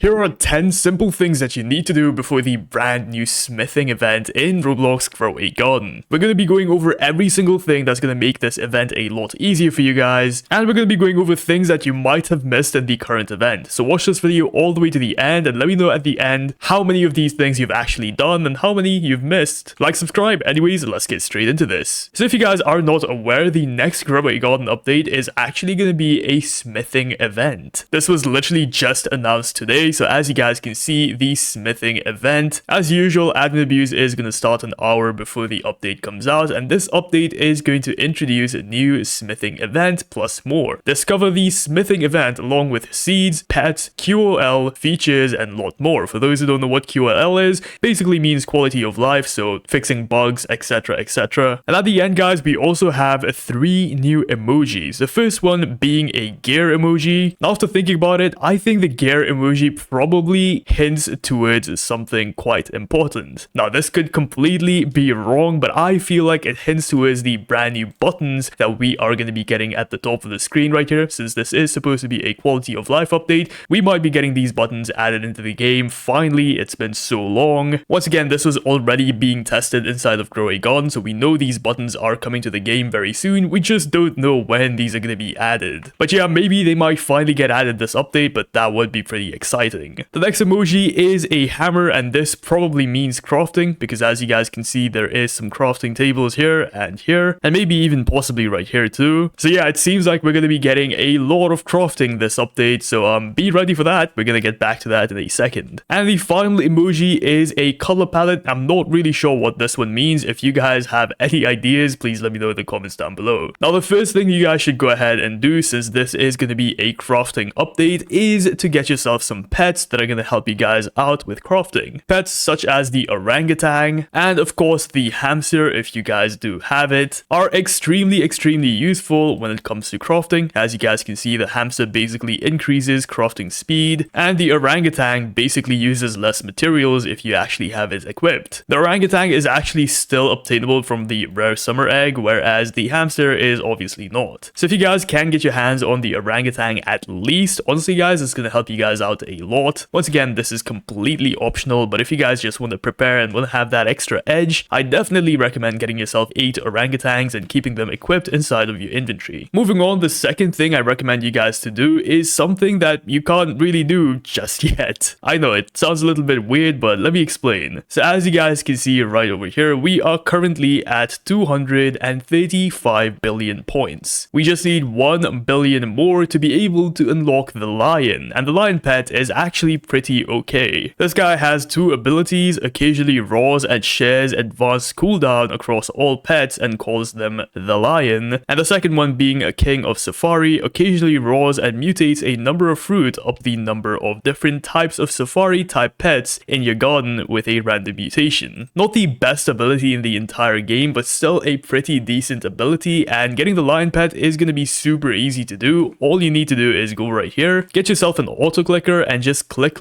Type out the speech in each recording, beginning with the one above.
Here are 10 simple things that you need to do before the brand new smithing event in Roblox Grow a Garden. We're going to be going over every single thing that's going to make this event a lot easier for you guys, and we're going to be going over things that you might have missed in the current event. So watch this video all the way to the end and let me know at the end how many of these things you've actually done and how many you've missed. Like, subscribe. Anyways, let's get straight into this. So if you guys are not aware, the next Grow a Garden update is actually going to be a smithing event. This was literally just announced today. So as you guys can see, the smithing event, as usual, admin abuse is going to start an hour before the update comes out, and this update is going to introduce a new smithing event plus more. Discover the smithing event along with seeds, pets, QOL, features, and a lot more. For those who don't know what QOL is, basically means quality of life, so fixing bugs, etc, etc. And at the end, guys, we also have 3 new emojis. The first one being a gear emoji. Now, after thinking about it, I think the gear emoji probably hints towards something quite important. Now, this could completely be wrong, but I feel like it hints towards the brand new buttons that we are going to be getting at the top of the screen right here. Since this is supposed to be a quality of life update, we might be getting these buttons added into the game. Finally, it's been so long. Once again, this was already being tested inside of Grow a Garden, so we know these buttons are coming to the game very soon. We just don't know when these are going to be added. But yeah, maybe they might finally get added this update, but that would be pretty exciting. The next emoji is a hammer, and this probably means crafting, because as you guys can see, there is some crafting tables here, and maybe even possibly right here too. So yeah, it seems like we're going to be getting a lot of crafting this update, so be ready for that. We're going to get back to that in a second. And the final emoji is a color palette. I'm not really sure what this one means. If you guys have any ideas, please let me know in the comments down below. Now, the first thing you guys should go ahead and do, since this is going to be a crafting update, is to get yourself some pets that are going to help you guys out with crafting. Pets such as the orangutan and of course the hamster, if you guys do have it, are extremely useful when it comes to crafting. As you guys can see, the hamster basically increases crafting speed, and the orangutan basically uses less materials if you actually have it equipped. The orangutan is actually still obtainable from the rare summer egg, whereas the hamster is obviously not. So if you guys can get your hands on the orangutan at least, honestly guys, it's going to help you guys out a lot. Once again, this is completely optional, but if you guys just want to prepare and want to have that extra edge, I definitely recommend getting yourself 8 orangutans and keeping them equipped inside of your inventory. Moving on, the second thing I recommend you guys to do is something that you can't really do just yet. I know it sounds a little bit weird, but let me explain. So as you guys can see right over here, we are currently at 235 billion points. We just need 1 billion more to be able to unlock the lion, and the lion pet is actually pretty okay. This guy has 2 abilities, occasionally roars and shares advanced cooldown across all pets and calls them the lion, and the second one being a king of safari, occasionally roars and mutates a number of fruit up the number of different types of safari type pets in your garden with a random mutation. Not the best ability in the entire game, but still a pretty decent ability, and getting the lion pet is going to be super easy to do. All you need to do is go right here, get yourself an auto clicker, and just click.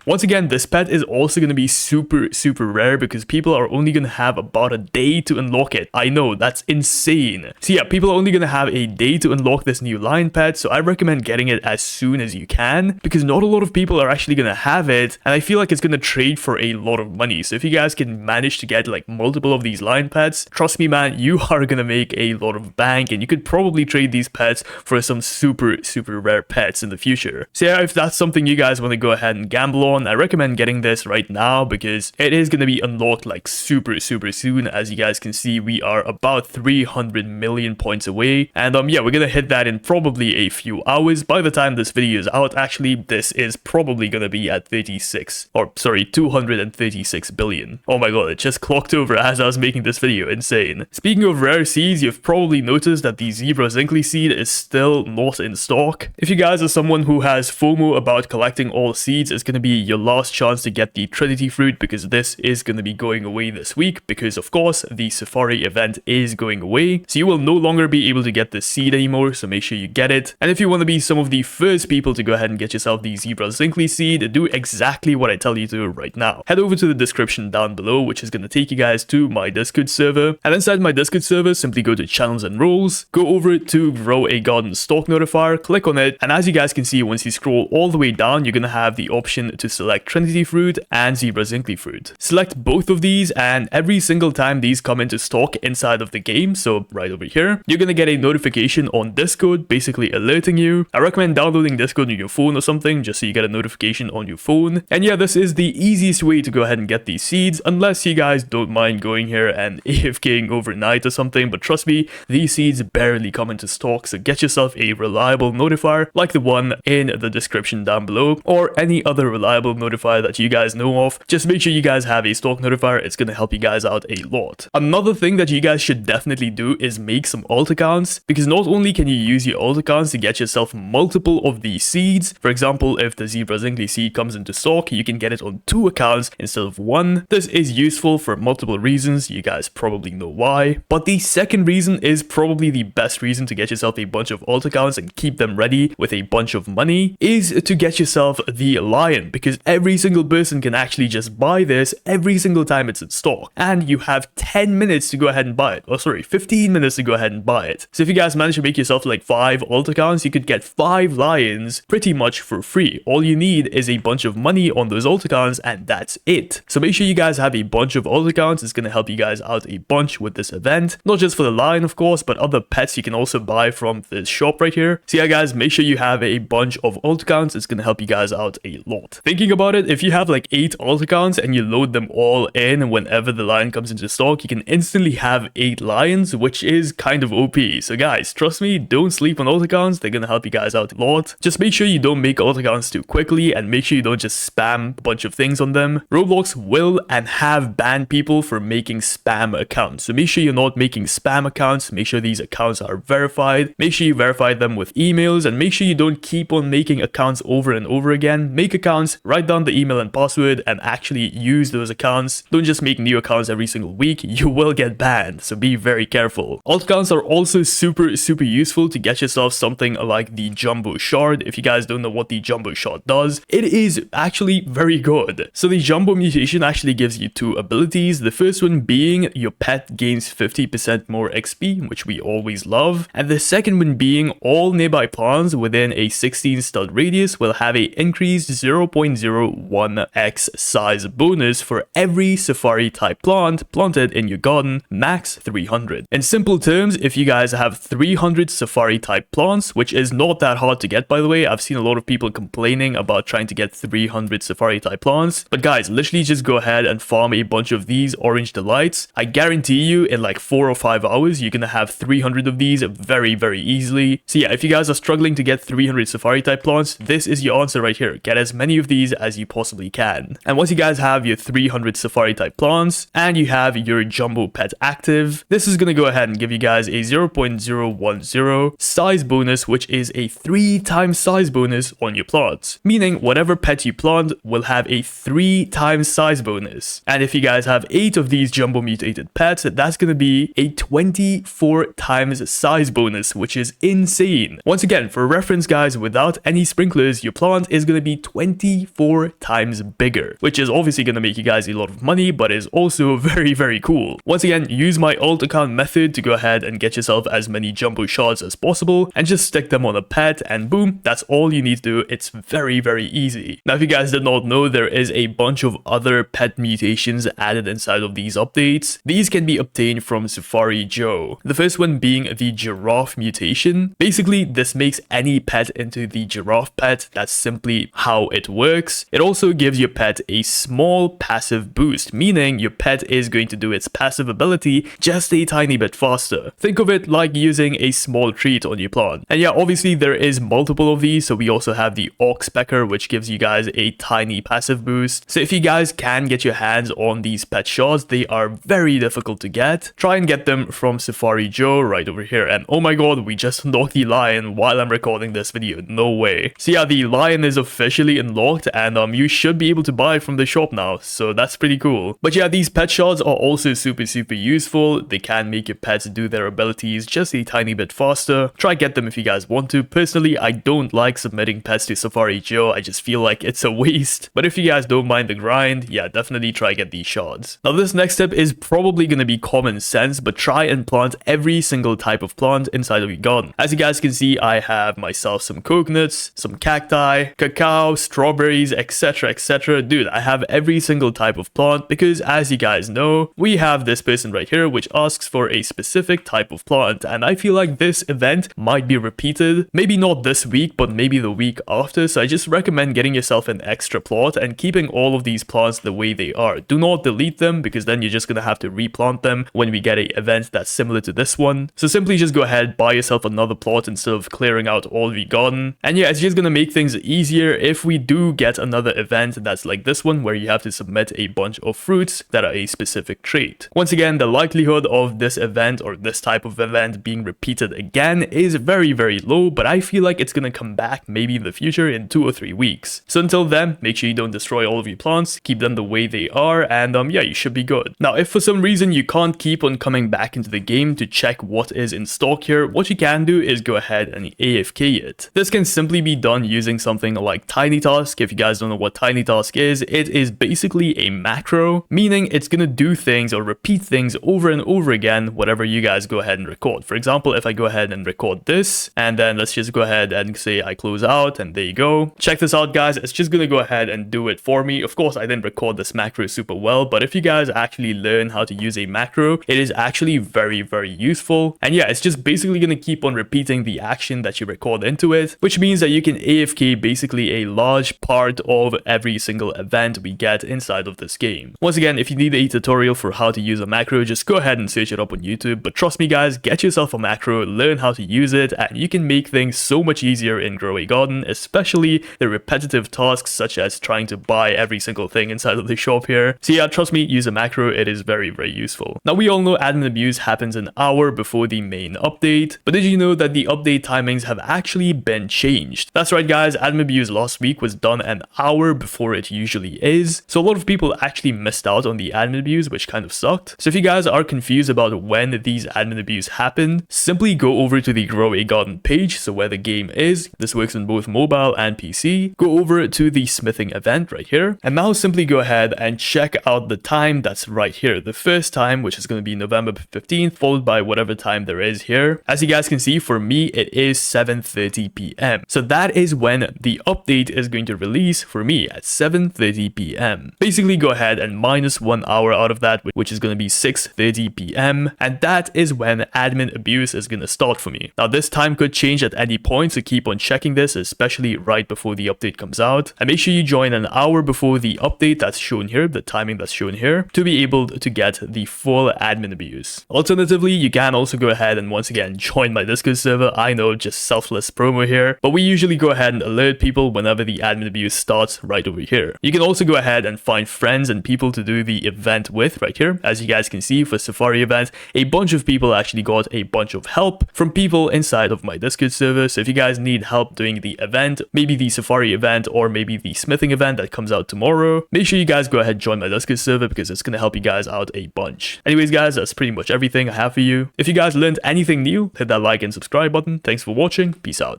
Once again, this pet is also going to be super rare because people are only going to have about a day to unlock it. I know, that's insane. So yeah, people are only going to have a day to unlock this new lion pet, so I recommend getting it as soon as you can, because not a lot of people are actually going to have it, and I feel like it's going to trade for a lot of money. So if you guys can manage to get like multiple of these lion pets, trust me man, you are going to make a lot of bank, and you could probably trade these pets for some super rare pets in the future. So yeah, if that's something you guys want to go ahead and gamble on, I recommend getting this right now because it is going to be unlocked like super soon. As you guys can see, we are about 300 million points away, and yeah, we're gonna hit that in probably a few hours. By the time this video is out, actually, this is probably gonna be at 236 billion. Oh my god, it just clocked over as I was making this video. Insane. Speaking of rare seeds, you've probably noticed that the zebra zinkly seed is still not in stock. If you guys are someone who has FOMO about collecting all seeds, it's going to be your last chance to get the Trinity fruit, because this is going to be going away this week, because of course the safari event is going away, so you will no longer be able to get the seed anymore, so make sure you get it. And if you want to be some of the first people to go ahead and get yourself the zebra zinkly seed, do exactly what I tell you to right now. Head over to the description down below, which is going to take you guys to my Discord server, and inside my Discord server, simply go to channels and roles, go over to Grow a Garden stock notifier, click on it, and as you guys can see, once you scroll all the way way down, you're gonna have the option to select Trinity Fruit and Zebra Zinkley Fruit. Select both of these, and every single time these come into stock inside of the game, so right over here, you're gonna get a notification on Discord, basically alerting you. I recommend downloading Discord on your phone or something, just so you get a notification on your phone. And yeah, this is the easiest way to go ahead and get these seeds, unless you guys don't mind going here and AFKing overnight or something. But trust me, these seeds barely come into stock, so get yourself a reliable notifier like the one in the description down below, or any other reliable notifier that you guys know of. Just make sure you guys have a stock notifier. It's gonna help you guys out a lot. Another thing that you guys should definitely do is make some alt accounts, because not only can you use your alt accounts to get yourself multiple of these seeds. For example, if the Zebra Zinkley seed comes into stock, you can get it on 2 accounts instead of 1. This is useful for multiple reasons. You guys probably know why. But the second reason is probably the best reason to get yourself a bunch of alt accounts and keep them ready with a bunch of money, is to get yourself the lion, because every single person can actually just buy this every single time it's in stock, and you have 10 minutes to go ahead and buy it. Oh, sorry, 15 minutes to go ahead and buy it. So if you guys manage to make yourself like 5 alt accounts, you could get 5 lions pretty much for free. All you need is a bunch of money on those alt accounts, and that's it. So make sure you guys have a bunch of alt accounts. It's going to help you guys out a bunch with this event, not just for the lion of course, but other pets you can also buy from this shop right here. So yeah guys, make sure you have a bunch of alt accounts. It's going to help you guys out a lot. Thinking about it, if you have like 8 alt accounts and you load them all in whenever the lion comes into stock, you can instantly have 8 lions, which is kind of OP. So guys, trust me, don't sleep on alt accounts. They're going to help you guys out a lot. Just make sure you don't make alt accounts too quickly, and make sure you don't just spam a bunch of things on them. Roblox will and have banned people for making spam accounts. So make sure you're not making spam accounts. Make sure these accounts are verified. Make sure you verify them with emails, and make sure you don't keep on making accounts over and over again. Make accounts, write down the email and password, and actually use those accounts. Don't just make new accounts every single week. You will get banned, so be very careful. Alt accounts are also super useful to get yourself something like the Jumbo Shard. If you guys don't know what the Jumbo Shard does, it is actually very good. So the Jumbo mutation actually gives you 2 abilities. The first one being your pet gains 50% more XP, which we always love. And the second one being all nearby plants within a 16 stud radius will have a increased 0.01x size bonus for every safari type plant planted in your garden, max 300. In simple terms, if you guys have 300 safari type plants, which is not that hard to get by the way, I've seen a lot of people complaining about trying to get 300 safari type plants, but guys, literally just go ahead and farm a bunch of these orange delights. I guarantee you in like 4 or 5 hours you're gonna have 300 of these very easily. So yeah, if you guys are struggling to get 300 safari type plants, this is your answer right here. Get as many of these as you possibly can. And once you guys have your 300 safari type plants and you have your jumbo pet active, this is gonna go ahead and give you guys a 0.010 size bonus, which is a 3 times size bonus on your plants, meaning whatever pet you plant will have a 3 times size bonus. And if you guys have 8 of these jumbo mutated pets, that's gonna be a 24 times size bonus, which is insane. Once again, for reference guys, without any sprinklers, your plant is gonna be 24 times bigger, which is obviously gonna make you guys a lot of money, but is also very cool. Once again, use my alt account method to go ahead and get yourself as many jumbo shards as possible, and just stick them on a pet, and boom, that's all you need to do. It's very easy. Now if you guys did not know, there is a bunch of other pet mutations added inside of these updates. These can be obtained from Safari Joe. The first one being the giraffe mutation. Basically, this makes any pet into the giraffe pet. That's simply how it works. It also gives your pet a small passive boost, meaning your pet is going to do its passive ability just a tiny bit faster. Think of it like using a small treat on your plant. And yeah, obviously there is multiple of these, so we also have the oxpecker, which gives you guys a tiny passive boost. So if you guys can get your hands on these pet shards, they are very difficult to get. Try and get them from Safari Joe right over here. And oh my god, we just unlocked the lion while I'm recording this video. No way. So yeah, the lion is officially unlocked, and you should be able to buy it from the shop now, so that's pretty cool. But yeah, these pet shards are also super useful. They can make your pets do their abilities just a tiny bit faster. Try get them if you guys want to. Personally, I don't like submitting pets to Safari Joe. I just feel like it's a waste. But if you guys don't mind the grind, yeah, definitely try get these shards. Now this next step is probably going to be common sense, but try and plant every single type of plant inside of your garden. As you guys can see, I have myself some coconuts, some cacti, cacti, cacao, strawberries, etc, etc. Dude, I have every single type of plant because as you guys know, we have this person right here which asks for a specific type of plant, and I feel like this event might be repeated. Maybe not this week, but maybe the week after, so I just recommend getting yourself an extra plot and keeping all of these plants the way they are. Do not delete them because then you're just gonna have to replant them when we get an event that's similar to this one. So simply just go ahead, buy yourself another plot instead of clearing out all of your garden. And yeah, it's just gonna make things easier if we do get another event that's like this one where you have to submit a bunch of fruits that are a specific trait. Once again, the likelihood of this event or this type of event being repeated again is very, very low, but I feel like it's gonna come back maybe in the future in 2 or 3 weeks. So until then, make sure you don't destroy all of your plants, keep them the way they are, and yeah, you should be good. Now, if for some reason you can't keep on coming back into the game to check what is in stock here, what you can do is go ahead and AFK it. This can simply be done using something like Tiny Task. If you guys don't know what Tiny Task is, it is basically a macro, meaning it's gonna do things or repeat things over and over again, whatever you guys go ahead and record. For example, if I go ahead and record this, and then let's just go ahead and say I close out, and there you go. Check this out, guys. It's just gonna go ahead and do it for me. Of course, I didn't record this macro super well, but if you guys actually learn how to use a macro, it is actually very, very useful. And yeah, it's just basically gonna keep on repeating the action that you record into it, which means that you can AFK basically a large part of every single event we get inside of this game. Once again, if you need a tutorial for how to use a macro, just go ahead and search it up on YouTube. But trust me guys, get yourself a macro, learn how to use it, and you can make things so much easier in Grow a Garden, especially the repetitive tasks such as trying to buy every single thing inside of the shop here. So yeah, trust me, use a macro, it is very, very useful. Now we all know admin abuse happens an hour before the main update, but did you know that the update timings have actually been changed? That's right guys, admin abuse last week was done an hour before it usually is, so a lot of people actually missed out on the admin abuse, which kind of sucked. So if you guys are confused about when these admin abuse happened, simply go over to the Grow a Garden page, so where the game is. This works on both mobile and PC. Go over to the smithing event right here, and now simply go ahead and check out the time that's right here. The first time, which is going to be November 15th, followed by whatever time there is here. As you guys can see, for me, it is 7:30 p.m. So that is when the update is going to release for me at 7:30 p.m. Basically, go ahead and minus 1 hour out of that, which is going to be 6:30 p.m. And that is when admin abuse is going to start for me. Now, this time could change at any point, so keep on checking this, especially right before the update comes out. And make sure you join an hour before the update that's shown here, the timing that's shown here, to be able to get the full admin abuse. Alternatively, you can also go ahead and once again join my Discord server. I know, just selfless promo here, but we usually go ahead and alert people whenever the admin abuse starts right over here. You can also go ahead and find friends and people to do the event with right here. As you guys can see, for Safari event, a bunch of people actually got a bunch of help from people inside of my Discord server. So if you guys need help doing the event, maybe the Safari event or maybe the smithing event that comes out tomorrow, make sure you guys go ahead and join my Discord server because it's going to help you guys out a bunch. Anyways guys, that's pretty much everything I have for you. If you guys learned anything new, hit that like and subscribe button. Thanks for watching. Peace out.